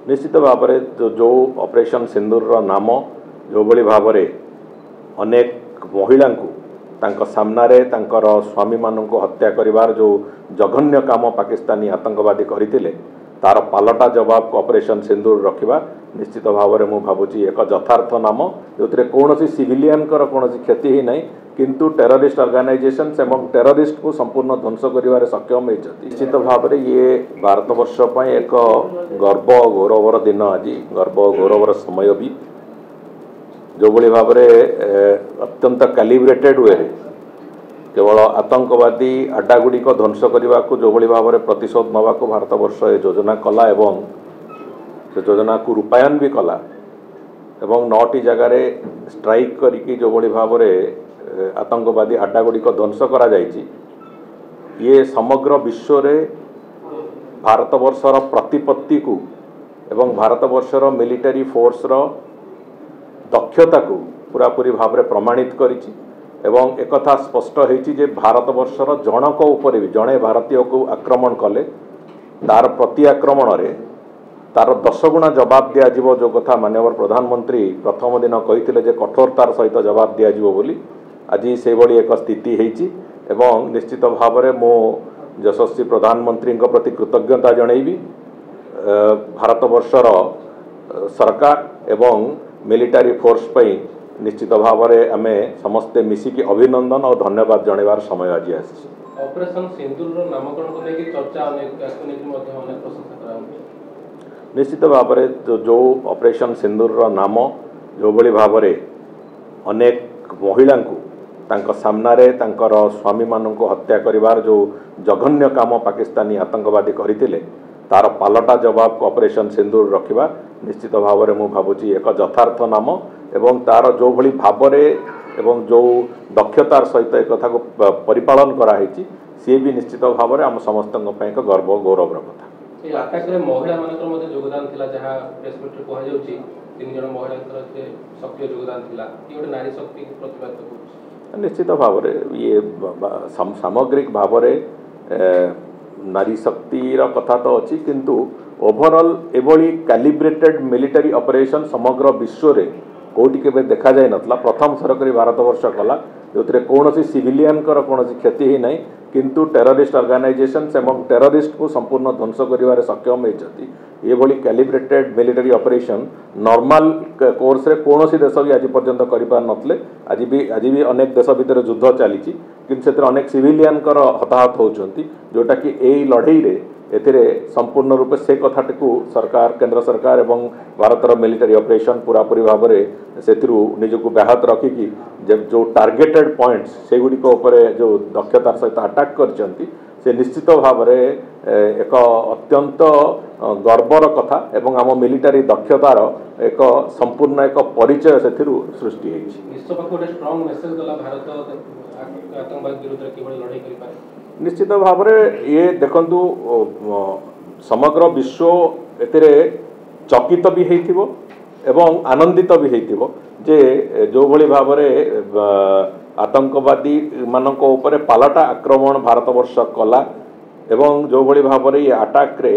निश्चित भाव में जो ऑपरेशन सिंदूर नाम जो भली भाव में अनेक महिला तांको सामनारे तांकर स्वामी मानक हत्या करिवार जो जघन्य काम पाकिस्तानी आतंकवादी करथिले तार पालटा जवाब ऑपरेशन सिंदूर रखिबा निश्चित भाव में मु भाबुची एक यथार्थ नाम जो कौन सिविलियन कौन क्षति ही नहीं किंतु टेररिस्ट ऑर्गेनाइजेशन एवं टेररिस्ट को संपूर्ण ध्वंस करिवारे सक्षम होती। निश्चित भाव में ये भारत वर्ष पर एक गर्व गौरवर दिन आज गर्व गौरवर समय भी जो भली भाव में अत्यंत कैलिब्रेटेड वे केवल आतंकवादी अड्डागुड़िक ध्वंस करने को जो भली भाव में प्रतिशोध नवा को भारत वर्ष योजना कला एवं से योजना को रूपायन भी कला एवं 9टी जगार स्ट्राइक करी जो भली भाव में आतंकवादी अड्डागुड़िक ध्वंस करा जायछि ये समग्र विश्व रे भारत वर्षर प्रतिपत्ति को एवं भारत वर्षर मिलिटरी फोर्स रो दक्षता को पूरापूरी भाव में प्रमाणित करिछि एवं एकथा स्पष्ट होइछि जे भारत वर्षर जनक उपरे भी जड़े भारतीय को आक्रमण कले तार प्रति आक्रमण रे तार 10 गुणा जवाब दिया जिवो जो कथा माननीय प्रधानमंत्री प्रथम दिन कहिथिले जे कठोरतार सहित जवाब दिया जिवो बोली आज से भली एक स्थिति होइछि एवं निश्चित भाव में मो यशस्वी प्रधानमंत्री प्रति कृतज्ञता जनइबी भारत वर्षर सरकार एवं मिलिटारी फोर्स पई निश्चित भाव में आमे समस्ते मिसिकी अभिनंदन और धन्यवाद जनइबार समय आज आसी। ऑपरेशन सिंदूर नामकरण को लेकर चर्चा अनेक प्रशंसा करा निश्चित भाव में जो ऑपरेशन सिंदूर नाम जो भली भाव में अनेक महिला तांको सामनारे तांकर स्वामी मानक हत्या करिवार जो जघन्य काम पाकिस्तानी आतंकवादी करथिले तार पालटा जवाब ऑपरेशन सिंदूर रखिबा निश्चित भाव में मु भाबुची एक यथार्थ नाम एवं तार जो भली भाव एवं जो दक्षतार सहित एक कथा को परिपालन कराई सी भी निश्चित भाव में आम समस्त एक गर्व गौरव कथा। महिला मान योगदान थिला जहाँ प्रेसमिट कह जाउची 3 जन महिला सक्रिय योगदान थिला ये गोटे नारी शक्ति प्रतिपादित निश्चित भाव में ये सामग्रिक भाव में नारी शक्तिर कथा तो अच्छी किंतु ओवरऑल एभली कैलिब्रेटेड मिलिटरी ऑपरेशन समग्र विश्व रे कोटी के देखा जाए नथला प्रथम सरकारी भारत वर्ष कला जो कौन सिविलियन कौन क्षति ही नहीं किंतु टेररिस्ट ऑर्गेनाइजेशन एवं टेररिस्ट को संपूर्ण ध्वंस करिवारे सक्षम होती ये भली calibrated military operation normal course रे कौन देश भी आज पर्यंत करिपार नथले आज भी अनेक देश भितर युद्ध चली किंतु से अनेक सिविलियन हताहत होउछंती जोटा कि एई लड़ई रे एथिरे संपूर्ण रूप से कथाटी को सरकार केंद्र सरकार एवं भारतर मिलिटरी ऑपरेशन पूरापूरी भाव में से निजको व्याहत रखिकी जो टार्गेटेड पॉइंट्स से गुड़िक जो दक्षतार सहित अटैक करचंती से निश्चित भाव में एक अत्यंत गर्वर कथा एवं आम मिलिटरी दक्षतार एक संपूर्ण एक परिचय से सृष्टि निश्चित भाव में ये देखंतु समग्र विश्व एतिरे चकित भी हेइथिबो एवं आनंदित भी हेइथिबो जे जो भली भाव में आतंकवादी मानक ऊपर पालटा आक्रमण भारत वर्ष कला एवं जो भली भाव में ये अटैक रे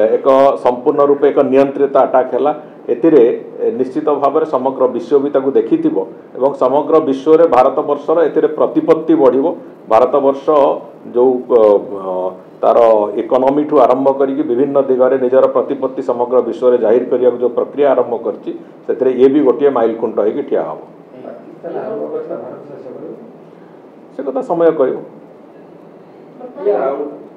एक संपूर्ण रूप एक नियंत्रित अटैक है एतिरे निश्चित भाव में समग्र विश्व भी ताकू देखिथिबो एवं समग्र विश्व रे भारत वर्षर एतिरे प्रतिपत्ति बढ़िबो भारत वर्ष जो तार इकोनॉमी ठू आरंभ करी विभिन्न दिगरे निजर प्रतिपत्ति समग्र विश्व रे जाहिर करिया जो प्रक्रिया आरंभ करछि सेतिरे ये भी गोटे माइल खुंट होई कि ठिया हबो से कथा समय कहयो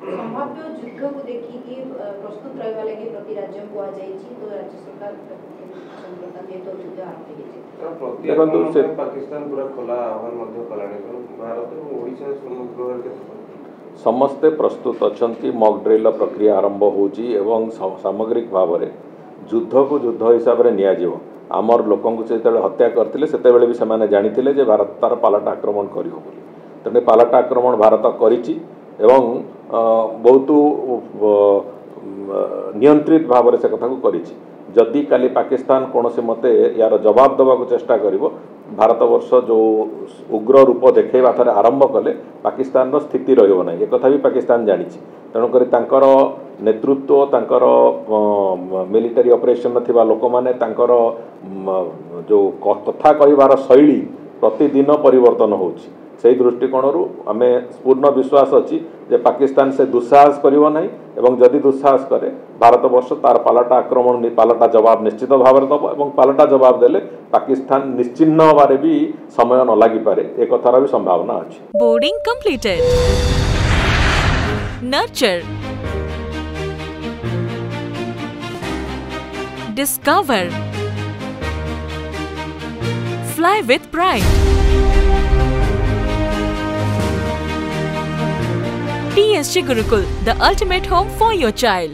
संभाव्य युद्ध को देखी कि प्रस्तुत रहबा लागि प्रति राज्य को आ जाई छी तो राज्य सरकार संप्रदान जे तो युद्ध आरंभ होई देखंतु से पाकिस्तान पूरा खोला आह्वान मध्य कलाणी भारत और ओडिशा समुद्र के समस्ते प्रस्तुत अछंती मॉक ड्रिल प्रक्रिया आरंभ होची एवं सामग्रिक भाव में युद्ध को युद्ध हिसाब से निया जीवो आमर लोकन को जेते हत्या करथिले सेते बेले भी सेमाने जानिथिले जे भारत तार पालटा आक्रमण करियो बोली तने पालटा आक्रमण भारत करिछि एवं बहुत नियंत्रित भाव से कथा को करिछि जदि काली पाकिस्तान कौन से मते यार जवाब देवा चेष्टा करिवो भारत वर्ष जो उग्र रूप देखा थोड़े आरंभ कले पाकिस्तान स्थिति रहिबो नाही एक कथा भी पाकिस्तान जानी तेणुक नेतृत्व तांकर मिलिटरी ऑपरेशन थिबा लोक माने तांकर जो कथा कहिबार शैली प्रतिदिन परिवर्तन होउछि से दृष्टिकोण आम पूर्ण विश्वास अच्छी जे पाकिस्तान से दुस्साहस करिवो नाही एवं जदि दुस्साहस करे भारत वर्ष तार पालटा आक्रमण पालटा जवाब निश्चित भाव में दब और पालटा जवाब देले पाकिस्तान निश्चिन्न होबारे भी समय न लागि पारे एक कथार भी संभावना अछि। Boarding completed, nurture, discover, fly with pride, TSG Gurukul, the ultimate home for your child.